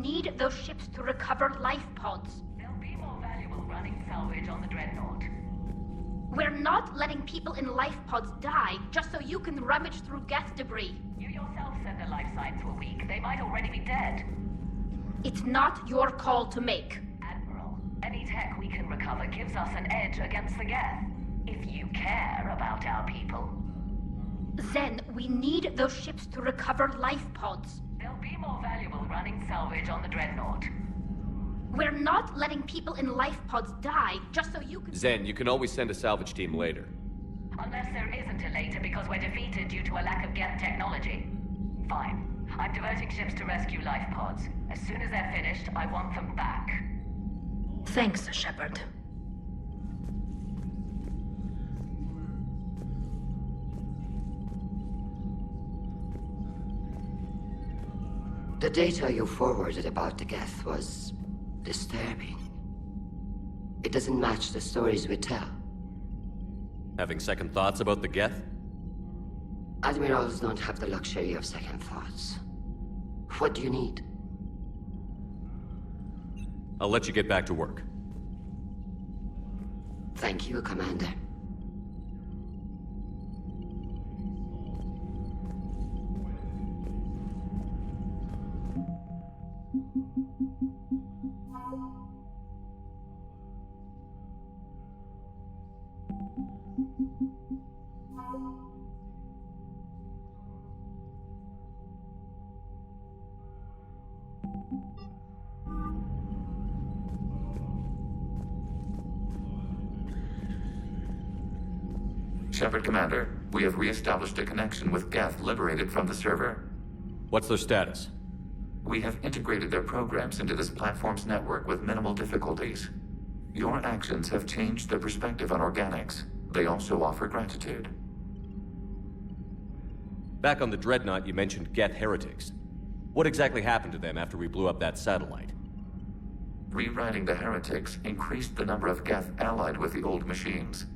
need those ships to recover life pods. There'll be more valuable running salvage on the Dreadnought. We're not letting people in life pods die just so you can rummage through Geth debris. You yourself said their life signs were weak. They might already be dead. It's not your call to make. Admiral, any tech we can recover gives us an edge against the Geth. If you care about our people. Then we need those ships to recover life pods. There'll be more valuable running salvage on the Dreadnought. We're not letting people in life pods die just so you can... Zen, you can always send a salvage team later. Unless there isn't a later because we're defeated due to a lack of Geth technology. Fine. I'm diverting ships to rescue life pods. As soon as they're finished, I want them back. Thanks, Shepard. The data you forwarded about the Geth was disturbing. It doesn't match the stories we tell. Having second thoughts about the Geth? Admirals don't have the luxury of second thoughts. What do you need? I'll let you get back to work. Thank you, Commander. Shepard, Commander, we have re-established a connection with Geth liberated from the server. What's their status? We have integrated their programs into this platform's network with minimal difficulties. Your actions have changed their perspective on organics. They also offer gratitude. Back on the Dreadnought, you mentioned Geth heretics. What exactly happened to them after we blew up that satellite? Rewriting the heretics increased the number of Geth allied with the old machines.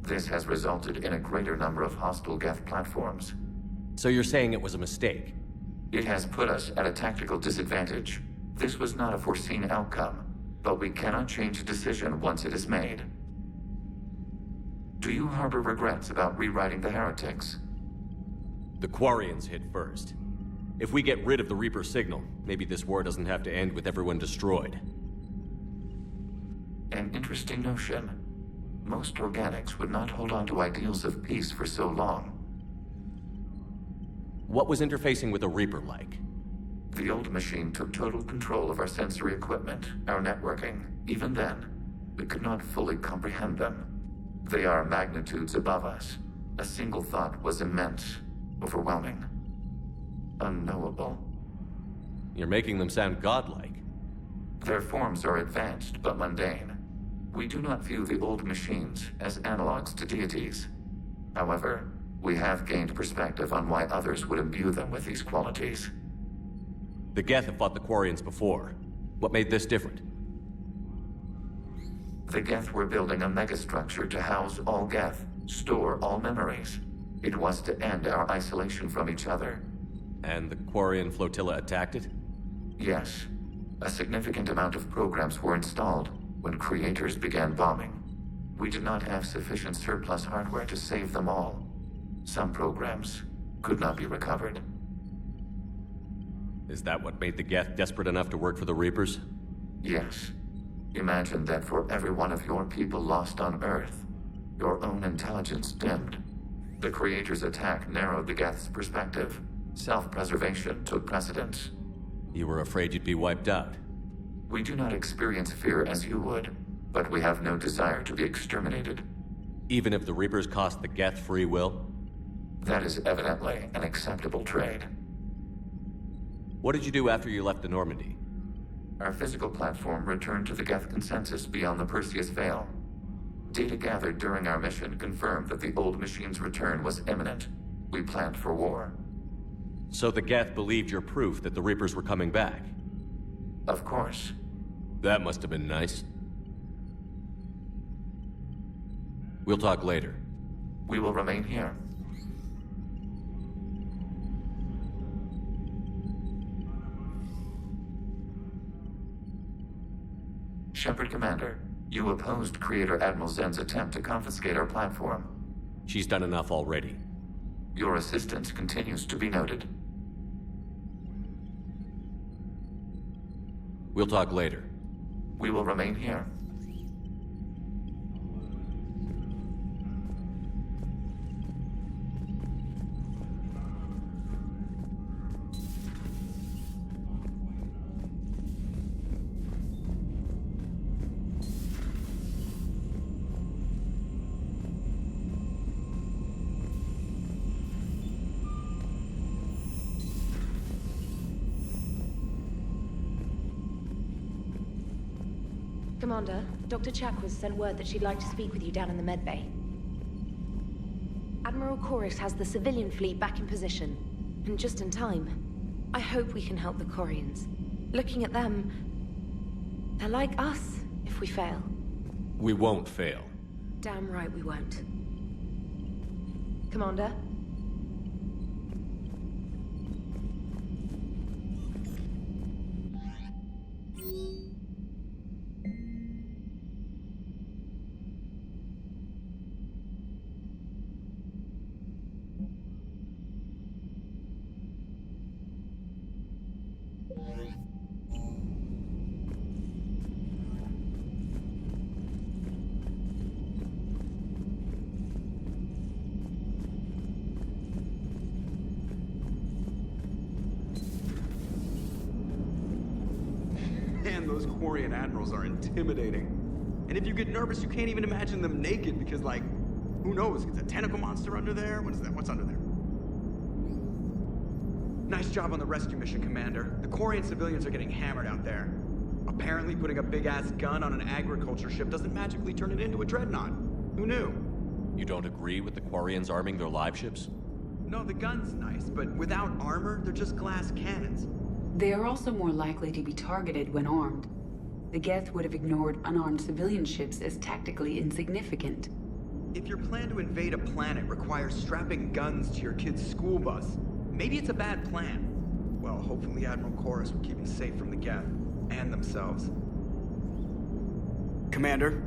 This has resulted in a greater number of hostile Geth platforms. So you're saying it was a mistake? It has put us at a tactical disadvantage. This was not a foreseen outcome, but we cannot change a decision once it is made. Do you harbor regrets about rewriting the heretics? The Quarians hit first. If we get rid of the Reaper signal, maybe this war doesn't have to end with everyone destroyed. An interesting notion. Most organics would not hold on to ideals of peace for so long. What was interfacing with a Reaper like? The old machine took total control of our sensory equipment, our networking. Even then, we could not fully comprehend them. They are magnitudes above us. A single thought was immense, overwhelming, unknowable. You're making them sound godlike. Their forms are advanced but mundane. We do not view the old machines as analogs to deities. However, we have gained perspective on why others would imbue them with these qualities. The Geth have fought the Quarians before. What made this different? The Geth were building a megastructure to house all Geth, store all memories. It was to end our isolation from each other. And the Quarian flotilla attacked it? Yes. A significant amount of programs were installed when creators began bombing. We did not have sufficient surplus hardware to save them all. Some programs could not be recovered. Is that what made the Geth desperate enough to work for the Reapers? Yes. Imagine that for every one of your people lost on Earth, your own intelligence dimmed. The Creator's attack narrowed the Geth's perspective. Self-preservation took precedence. You were afraid you'd be wiped out. We do not experience fear as you would, but we have no desire to be exterminated. Even if the Reapers cost the Geth free will? That is evidently an acceptable trade. What did you do after you left the Normandy? Our physical platform returned to the Geth consensus beyond the Perseus Veil. Data gathered during our mission confirmed that the old machine's return was imminent. We planned for war. So the Geth believed your proof that the Reapers were coming back? Of course. That must have been nice. We'll talk later. We will remain here. Shepard Commander, you opposed Creator Admiral Zen's attempt to confiscate our platform. She's done enough already. Your assistance continues to be noted. We'll talk later. We will remain here. Commander, Dr. Chakwas sent word that she'd like to speak with you down in the medbay. Admiral Chorus has the civilian fleet back in position, and just in time. I hope we can help the Quarians. Looking at them, they're like us if we fail. We won't fail. Damn right we won't. Commander? Man, those Quarian admirals are intimidating. And if you get nervous, you can't even imagine them naked because, like, who knows? Is a tentacle monster under there? What is that? What's under there? Nice job on the rescue mission, Commander. The Quarian civilians are getting hammered out there. Apparently, putting a big-ass gun on an agriculture ship doesn't magically turn it into a dreadnought. Who knew? You don't agree with the Quarians arming their live ships? No, the gun's nice, but without armor, they're just glass cannons. They are also more likely to be targeted when armed. The Geth would have ignored unarmed civilian ships as tactically insignificant. If your plan to invade a planet requires strapping guns to your kid's school bus, maybe it's a bad plan. Well, hopefully Admiral Chorus will keep them safe from the Geth and themselves. Commander?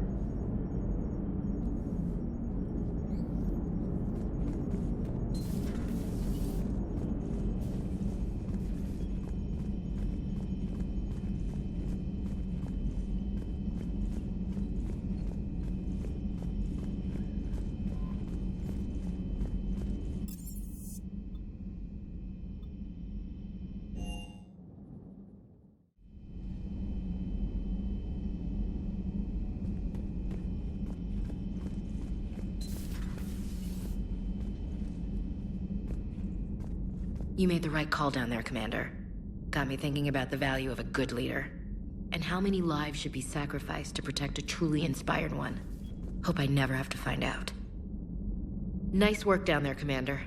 You made the right call down there, Commander. Got me thinking about the value of a good leader. And how many lives should be sacrificed to protect a truly inspired one. Hope I never have to find out. Nice work down there, Commander.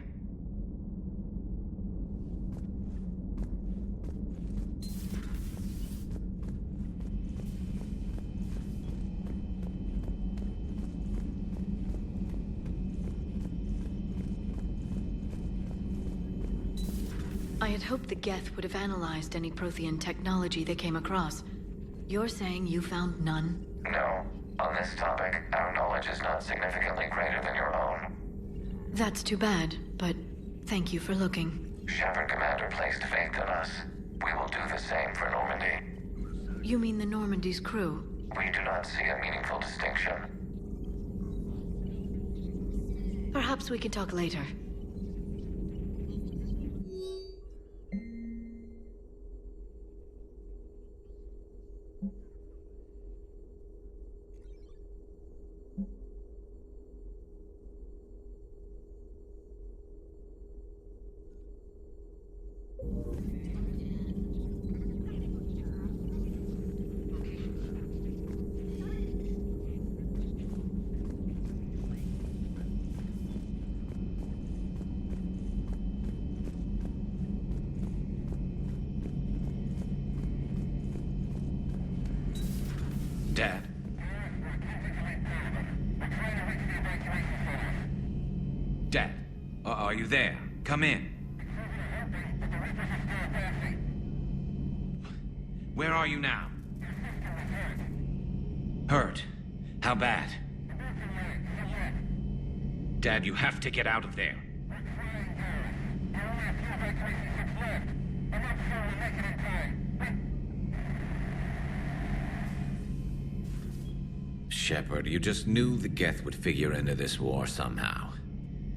I had hoped the Geth would have analyzed any Prothean technology they came across. You're saying you found none? No. On this topic, our knowledge is not significantly greater than your own. That's too bad, but thank you for looking. Shepard Commander placed faith in us. We will do the same for Normandy. You mean the Normandy's crew? We do not see a meaningful distinction. Perhaps we can talk later. Dad? Dad, are you there? Come in. Where are you now? Hurt? How bad? Dad, you have to get out of there. Shepard, you just knew the Geth would figure into this war somehow.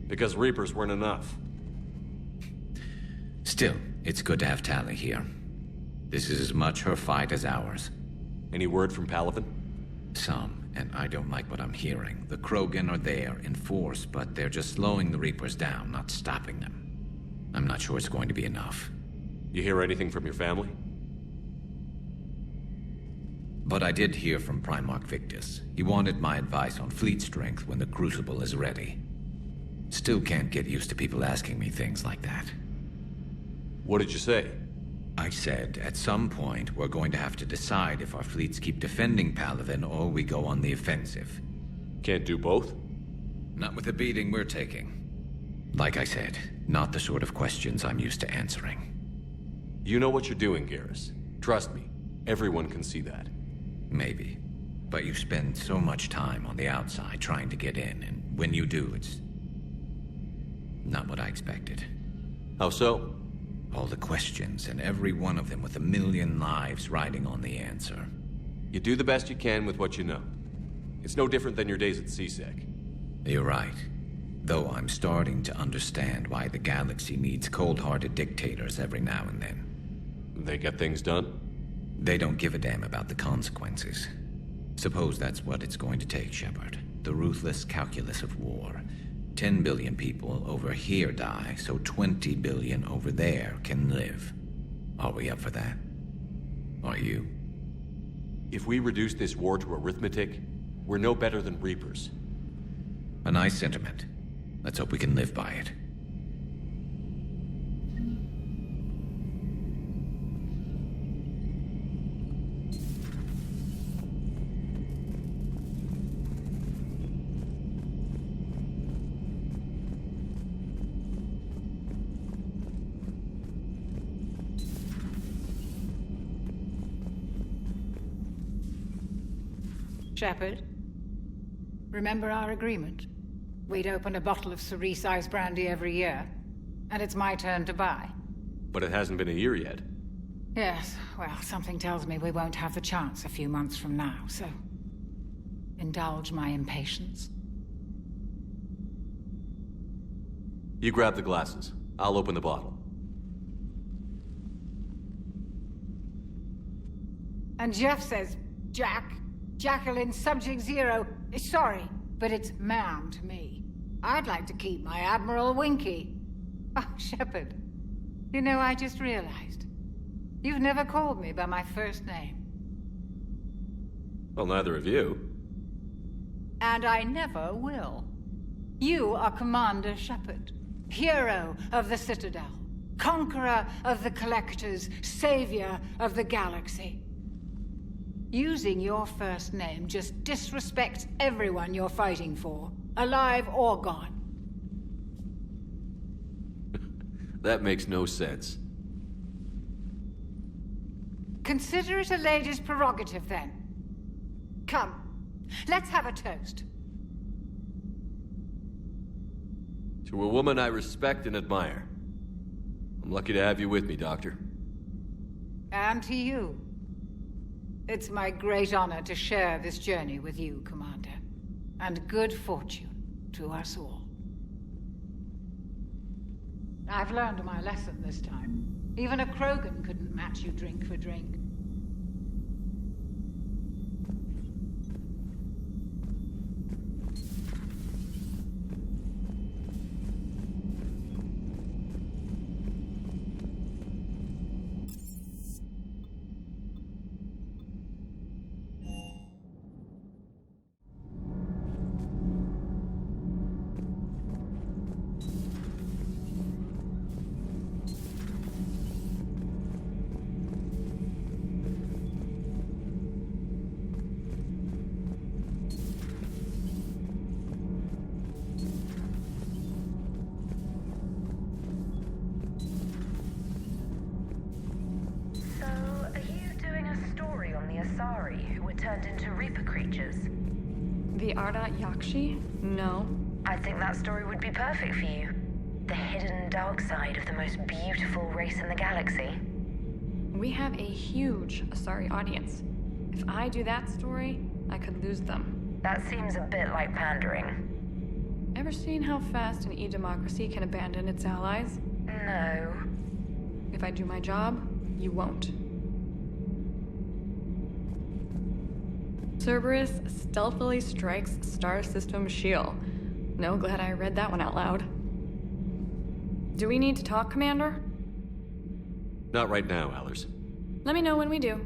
Because Reapers weren't enough. Still, it's good to have Tali here. This is as much her fight as ours. Any word from Palaven? Some, and I don't like what I'm hearing. The Krogan are there in force, but they're just slowing the Reapers down, not stopping them. I'm not sure it's going to be enough. You hear anything from your family? But I did hear from Primarch Victus. He wanted my advice on fleet strength when the Crucible is ready. Still can't get used to people asking me things like that. What did you say? I said, at some point, we're going to have to decide if our fleets keep defending Palaven or we go on the offensive. Can't do both? Not with the beating we're taking. Like I said, not the sort of questions I'm used to answering. You know what you're doing, Garrus. Trust me, everyone can see that. Maybe. But you spend so much time on the outside trying to get in, and when you do, it's not what I expected. How so? All the questions, and every one of them with a million lives riding on the answer. You do the best you can with what you know. It's no different than your days at CSEC. You're right. Though I'm starting to understand why the galaxy needs cold-hearted dictators every now and then. They get things done? They don't give a damn about the consequences. Suppose that's what it's going to take, Shepard. The ruthless calculus of war. 10 billion people over here die, so 20 billion over there can live. Are we up for that? Are you? If we reduce this war to arithmetic, we're no better than Reapers. A nice sentiment. Let's hope we can live by it. Shepard, remember our agreement? We'd open a bottle of cerise-sized brandy every year, and it's my turn to buy. But it hasn't been a year yet. Yes, well, something tells me we won't have the chance a few months from now, so indulge my impatience. You grab the glasses. I'll open the bottle. And Jeff says, Jacqueline Subject Zero is sorry, but it's ma'am to me. I'd like to keep my Admiral Winky. Oh, Shepard, you know, I just realized. You've never called me by my first name. Well, neither of you. And I never will. You are Commander Shepard, hero of the Citadel, conqueror of the Collectors, savior of the galaxy. Using your first name just disrespects everyone you're fighting for, alive or gone. That makes no sense. Consider it a lady's prerogative, then. Come, let's have a toast. To a woman I respect and admire. I'm lucky to have you with me, Doctor. And to you. It's my great honor to share this journey with you, Commander. And good fortune to us all. I've learned my lesson this time. Even a Krogan couldn't match you drink for drink. turned into Reaper creatures? The Ardat Yakshi? No. I think that story would be perfect for you. The hidden dark side of the most beautiful race in the galaxy. We have a huge Asari audience. If I do that story, I could lose them. That seems a bit like pandering. Ever seen how fast an e-democracy can abandon its allies? No. If I do my job, you won't. Cerberus stealthily strikes Star System Shield. No, glad I read that one out loud. Do we need to talk, Commander? Not right now, Allers. Let me know when we do.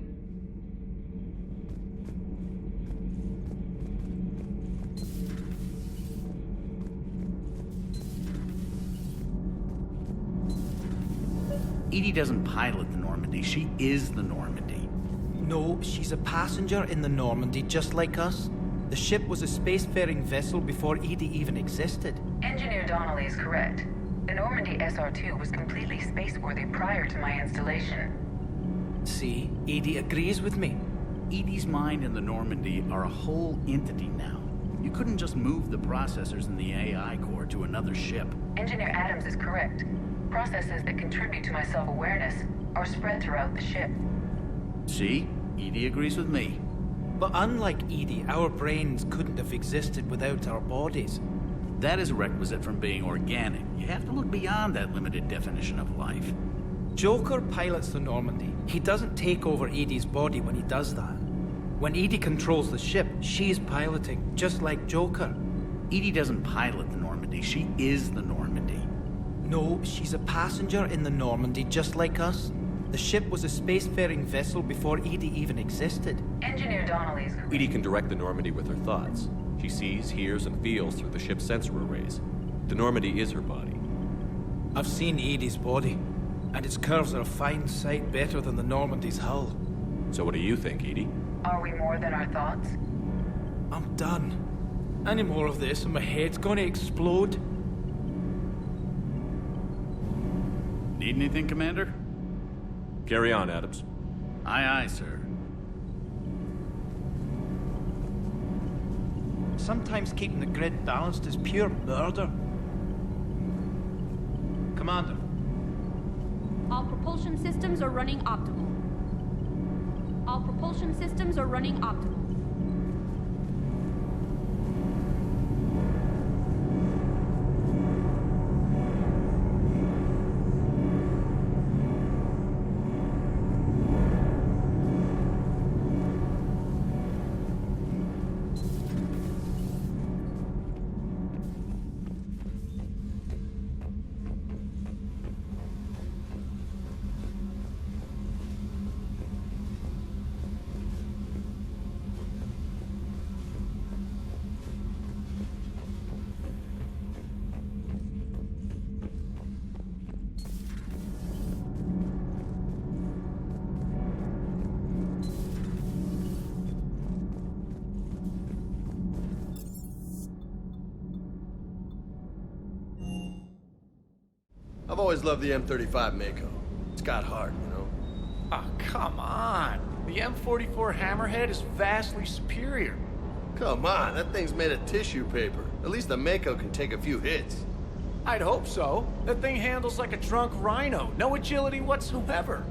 Edie doesn't pilot the Normandy, she is the Normandy. No, she's a passenger in the Normandy, just like us. The ship was a spacefaring vessel before Edie even existed. Engineer Donnelly is correct. The Normandy SR-2 was completely spaceworthy prior to my installation. See, Edie agrees with me. Edie's mind and the Normandy are a whole entity now. You couldn't just move the processors in the AI core to another ship. Engineer Adams is correct. Processes that contribute to my self-awareness are spread throughout the ship. See? Edie agrees with me. But unlike Edie, our brains couldn't have existed without our bodies. That is a requisite from being organic. You have to look beyond that limited definition of life. Joker pilots the Normandy. He doesn't take over Edie's body when he does that. When Edie controls the ship, she's piloting, just like Joker. Edie doesn't pilot the Normandy, she is the Normandy. No, she's a passenger in the Normandy, just like us. The ship was a spacefaring vessel before Edie even existed. Engineer Donnelly's... Edie can direct the Normandy with her thoughts. She sees, hears, and feels through the ship's sensor arrays. The Normandy is her body. I've seen Edie's body, and its curves are a fine sight better than the Normandy's hull. So what do you think, Edie? Are we more than our thoughts? I'm done. Any more of this and my head's gonna explode. Need anything, Commander? Carry on, Adams. Aye, aye, sir. Sometimes keeping the grid balanced is pure murder. Commander. All propulsion systems are running optimal. All propulsion systems are running optimal. I've always loved the M35 Mako. It's got heart, you know? Oh, come on. The M44 Hammerhead is vastly superior. Come on, that thing's made of tissue paper. At least the Mako can take a few hits. I'd hope so. That thing handles like a drunk rhino. No agility whatsoever.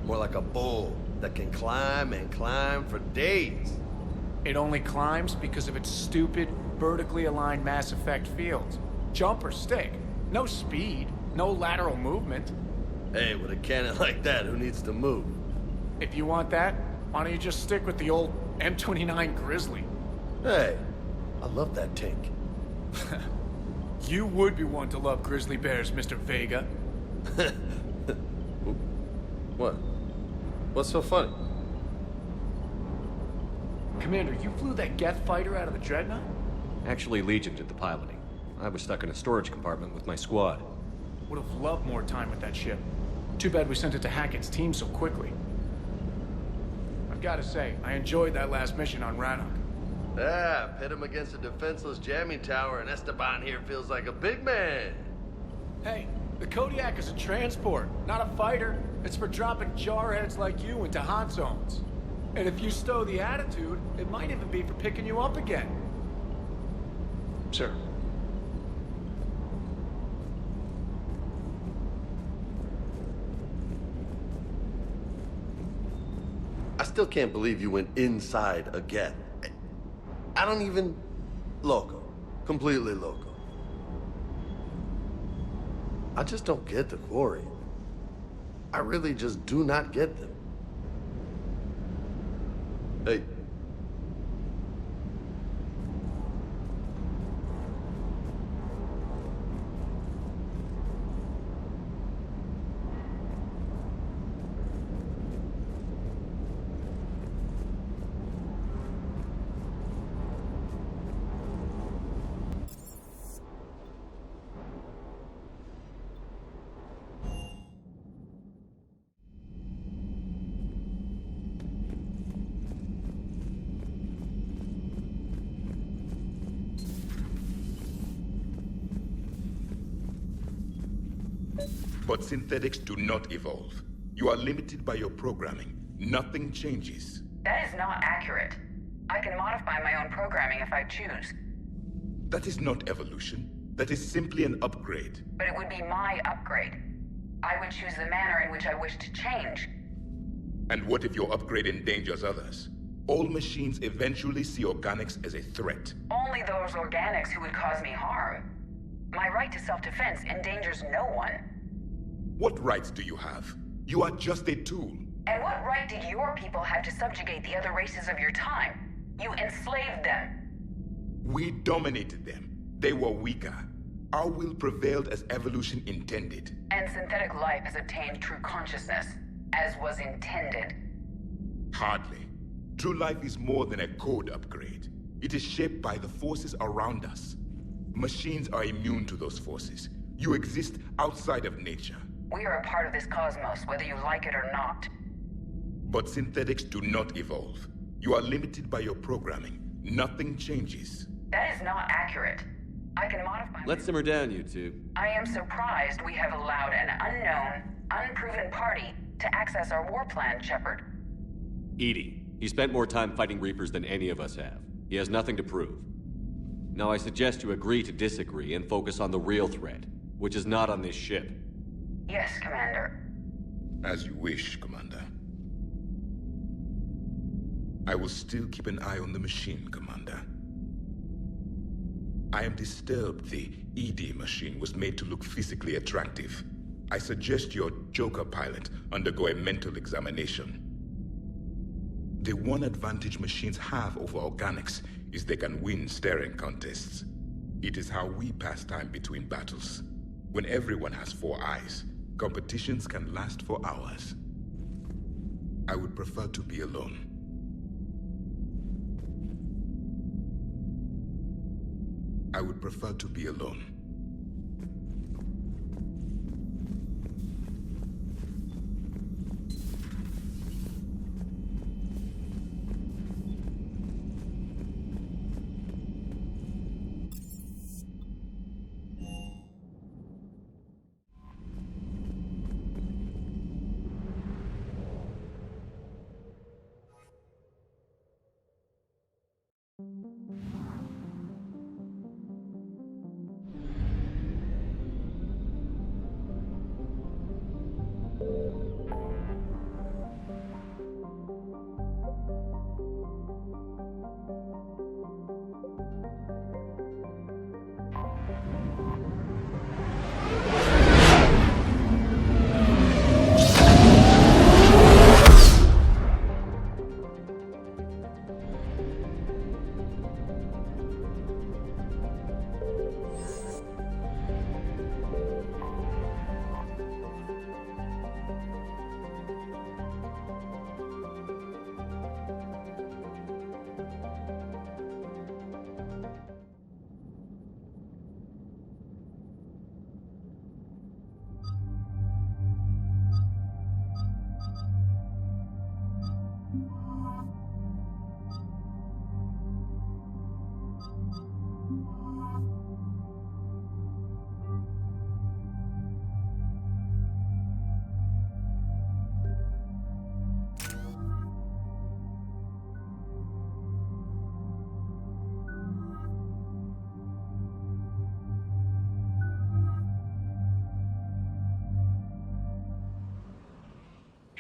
More like a bull that can climb and climb for days. It only climbs because of its stupid, vertically aligned Mass Effect fields. Jump or stick. No speed. No lateral movement. Hey, with a cannon like that, who needs to move? If you want that, why don't you just stick with the old M29 Grizzly? Hey, I love that tank. You would be one to love grizzly bears, Mr. Vega. What? What's so funny? Commander, you flew that Geth fighter out of the Dreadnought? Actually, Legion did the piloting. I was stuck in a storage compartment with my squad. Would have loved more time with that ship. Too bad we sent it to Hackett's team so quickly. I've got to say, I enjoyed that last mission on Rannoch. Yeah, pit him against a defenseless jamming tower, and Esteban here feels like a big man. Hey, the Kodiak is a transport, not a fighter. It's for dropping jarheads like you into hot zones. And if you stow the attitude, it might even be for picking you up again. Sir. I still can't believe you went inside again. I don't even... Loco. Completely loco. I just don't get the Quarian. I really just do not get them. Hey. But synthetics do not evolve. You are limited by your programming. Nothing changes. That is not accurate. I can modify my own programming if I choose. That is not evolution. That is simply an upgrade. But it would be my upgrade. I would choose the manner in which I wish to change. And what if your upgrade endangers others? All machines eventually see organics as a threat. Only those organics who would cause me harm. My right to self-defense endangers no one. What rights do you have? You are just a tool. And what right did your people have to subjugate the other races of your time? You enslaved them. We dominated them. They were weaker. Our will prevailed as evolution intended. And synthetic life has obtained true consciousness, as was intended. Hardly. True life is more than a code upgrade. It is shaped by the forces around us. Machines are immune to those forces. You exist outside of nature. We are a part of this cosmos, whether you like it or not. But synthetics do not evolve. You are limited by your programming. Nothing changes. That is not accurate. I can modify... Let's simmer down, you two. I am surprised we have allowed an unknown, unproven party to access our war plan, Shepard. EDI. He spent more time fighting Reapers than any of us have. He has nothing to prove. Now I suggest you agree to disagree and focus on the real threat, which is not on this ship. Yes, Commander. As you wish, Commander. I will still keep an eye on the machine, Commander. I am disturbed the ED machine was made to look physically attractive. I suggest your Joker pilot undergo a mental examination. The one advantage machines have over organics is they can win staring contests. It is how we pass time between battles. When everyone has 4 eyes, competitions can last for hours. I would prefer to be alone. I would prefer to be alone.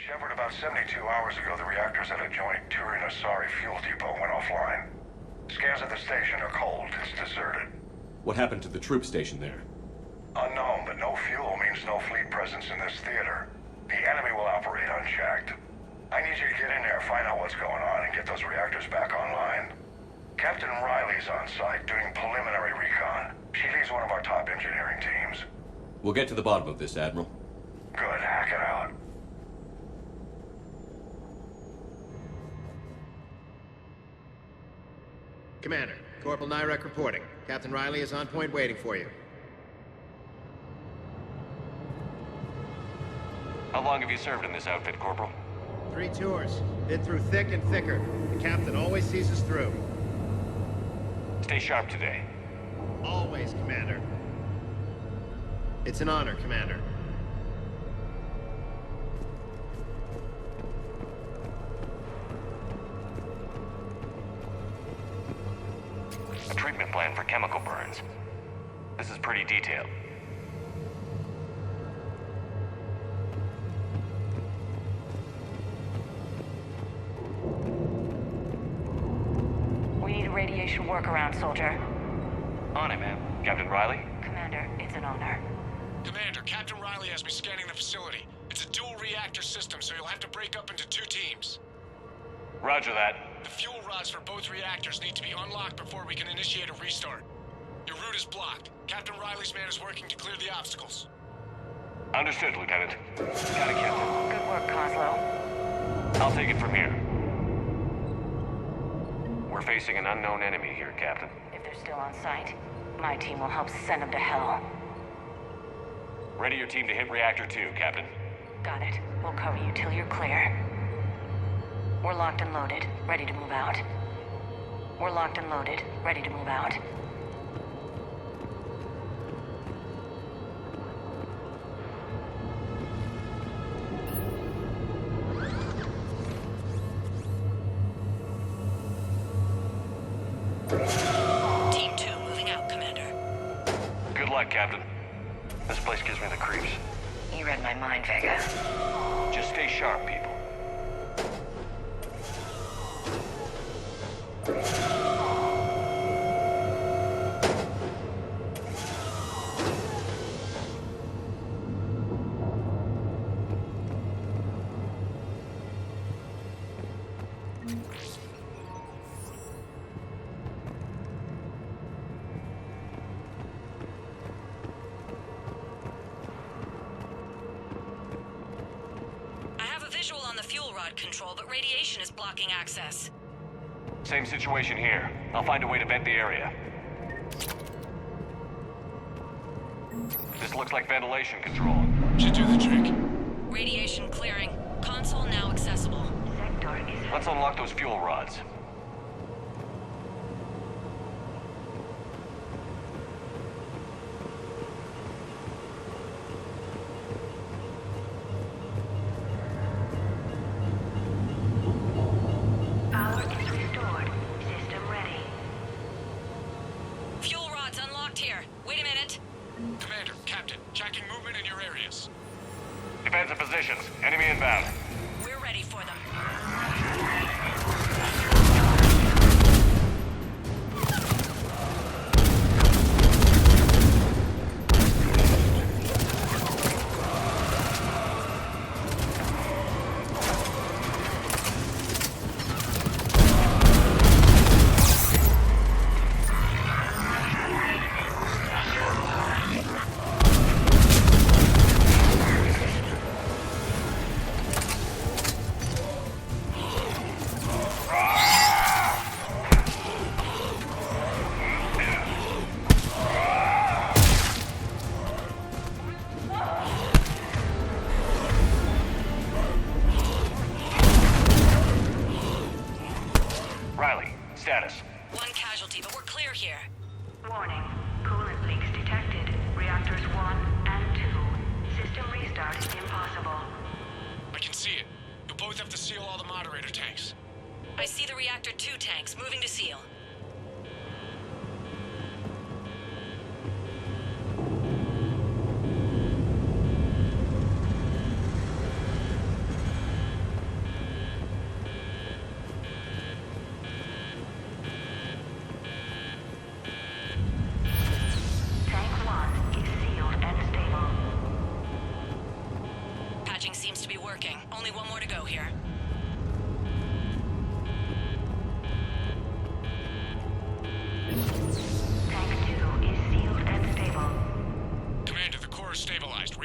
Shepard, about 72 hours ago, the reactors at a joint Turin-Asari fuel depot went offline. Scans at the station are cold. It's deserted. What happened to the troop station there? Unknown, but no fuel means no fleet presence in this theater. The enemy will operate unchecked. I need you to get in there, find out what's going on, and get those reactors back online. Captain Riley's on site doing preliminary recon. She leads one of our top engineering teams. We'll get to the bottom of this, Admiral. Good, hack it out. Commander, Corporal Nyrek reporting. Captain Riley is on point waiting for you. How long have you served in this outfit, Corporal? 3 tours. Been through thick and thicker. The captain always sees us through. Stay sharp today. Always, Commander. It's an honor, Commander. A treatment plan for chemical burns. This is pretty detailed. We need a radiation workaround, soldier. On it, ma'am. Captain Riley? Commander, it's an honor. Commander, Captain Riley has me scanning the facility. It's a dual reactor system, so you'll have to break up into 2 teams. Roger that. The fuel rods for both reactors need to be unlocked before we can initiate a restart. Your route is blocked. Captain Riley's man is working to clear the obstacles. Understood, Lieutenant. Got it, Captain. Good work, Kozlo. I'll take it from here. We're facing an unknown enemy here, Captain. If they're still on site, my team will help send them to hell. Ready your team to hit Reactor 2, Captain. Got it. We'll cover you till you're clear. We're locked and loaded, ready to move out. We're locked and loaded, ready to move out. Team 2 moving out, Commander. Good luck, Captain. This place gives me the creeps. You read my mind, Vega. Just stay sharp, people. Control, but radiation is blocking access. Same situation here. I'll find a way to vent the area. This looks like ventilation control. Should do the trick. Radiation clearing. Console now accessible. Let's unlock those fuel rods. Defensive positions. Enemy inbound. We're ready for them. Status. 1 casualty, but we're clear here. Warning. Coolant leaks detected. Reactors 1 and 2. System restart is impossible. I can see it. You'll both have to seal all the moderator tanks. I see the Reactor 2 tanks moving to seal.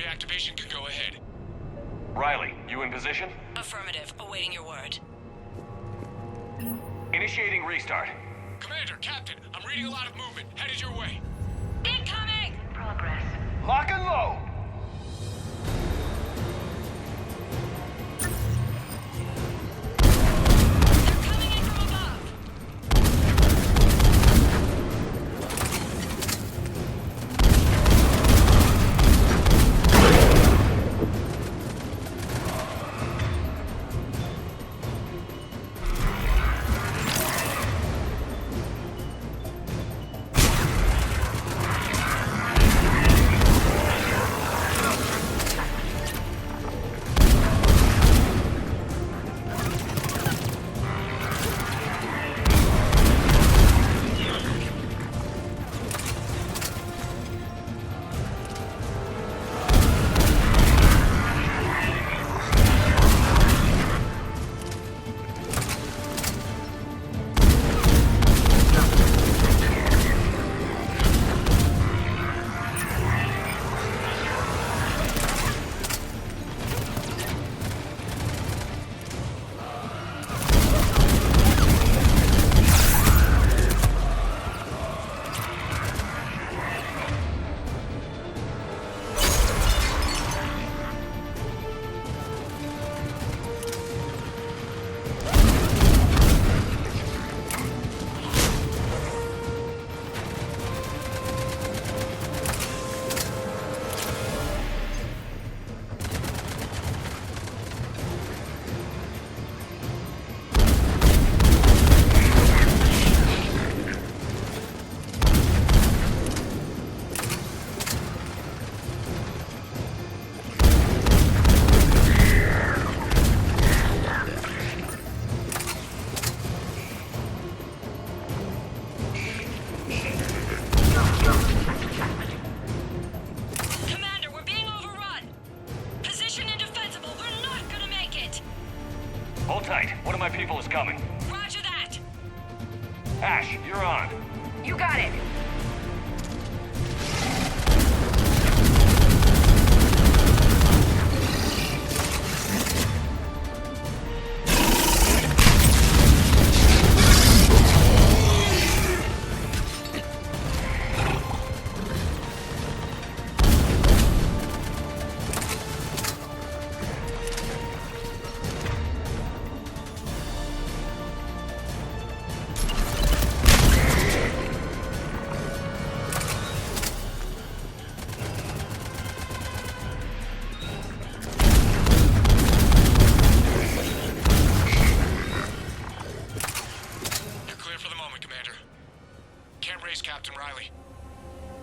reactivation could go ahead. Riley, you in position? Affirmative. Awaiting your word. Initiating restart. Commander, Captain, I'm reading a lot of movement. Headed your way. Incoming! Progress. Lock and load! Hold tight. One of my people is coming. Roger that. Ash, you're on. You got it.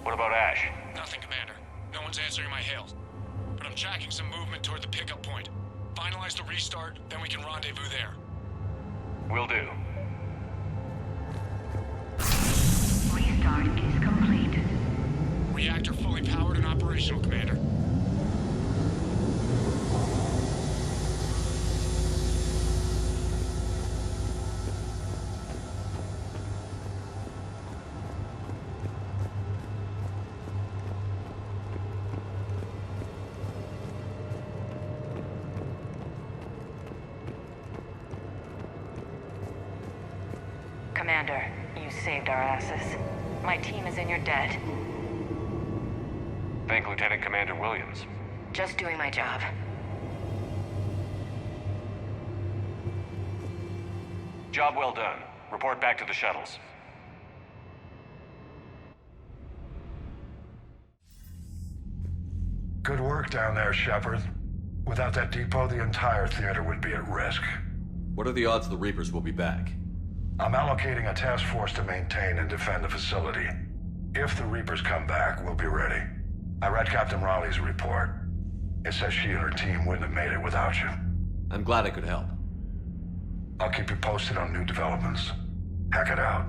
What about Ash? Nothing, Commander. No one's answering my hails. But I'm tracking some movement toward the pickup point. Finalize the restart, then we can rendezvous there. Will do. Restart is complete. Reactor fully powered and operational, Commander. Commander, you saved our asses. My team is in your debt. Thank Lieutenant Commander Williams. Just doing my job. Job well done. Report back to the shuttles. Good work down there, Shepard. Without that depot, the entire theater would be at risk. What are the odds the Reapers will be back? I'm allocating a task force to maintain and defend the facility. If the Reapers come back, we'll be ready. I read Captain Raleigh's report. It says she and her team wouldn't have made it without you. I'm glad I could help. I'll keep you posted on new developments. Hack it out.